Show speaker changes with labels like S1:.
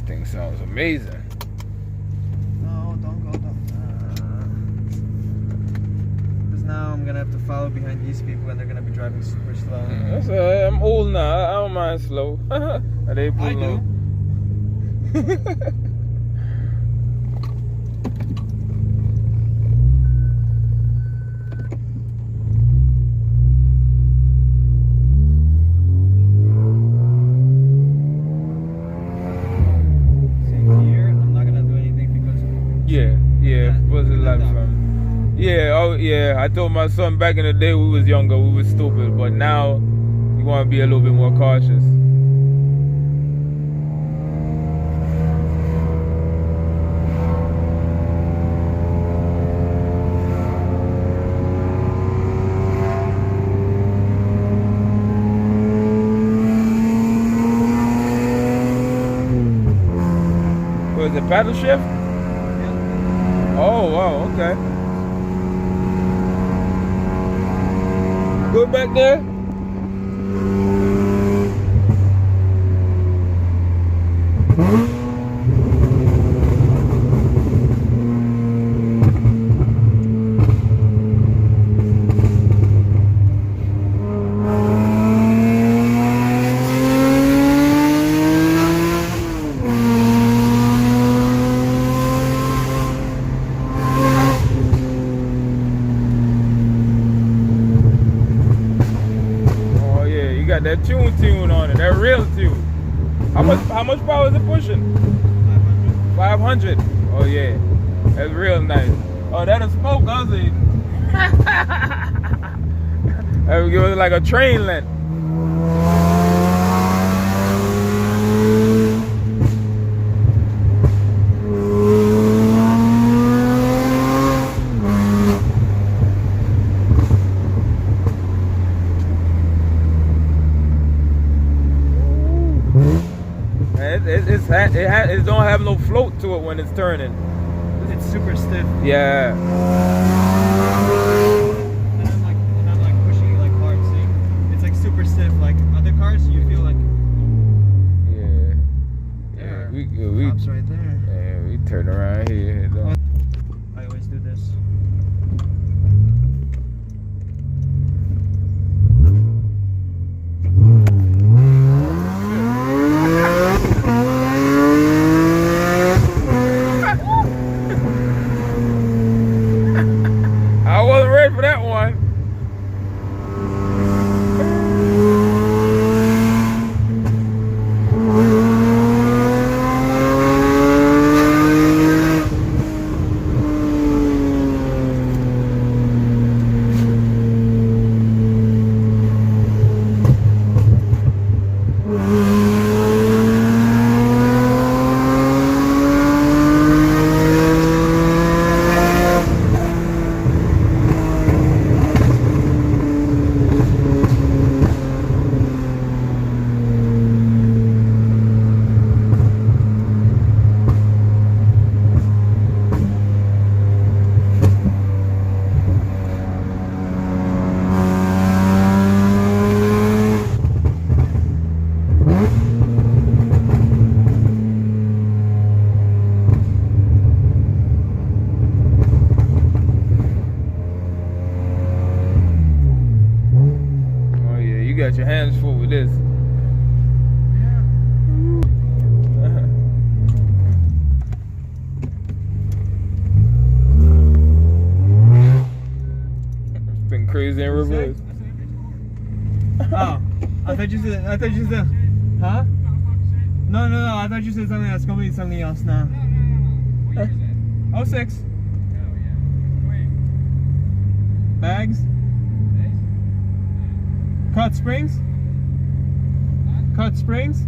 S1: This thing sounds amazing.
S2: No, don't go. Because now I'm gonna have to follow behind these people, and they're gonna be driving super slow.
S1: I'm old now. I don't mind slow. They pull
S2: I do.
S1: Yeah, oh yeah. I told my son back in the day we was younger, we was stupid, but now you want to be a little bit more cautious. Was it paddle shift? Yeah. Oh wow, okay. Good back there? That tune on it, that real tune. How much power is it pushing? 500. Oh yeah, that's real nice. Oh, that'll smoke, I see. That would give it like a train length. It don't have no float to it when it's turning.
S2: It's super stiff.
S1: Yeah.
S2: And I'm like pushing it like hard. See, it's like super stiff. Like other cars, you feel like.
S1: Yeah.
S2: We
S1: Cops
S2: right there.
S1: Yeah, we turn around here.
S2: I always do this.
S1: For that one. Got your hands full with this. Been crazy in reverse.
S2: Oh, I thought you said, huh? No, I thought you said something that's gonna be something else now. 06. Bags? Cut springs? Cut springs?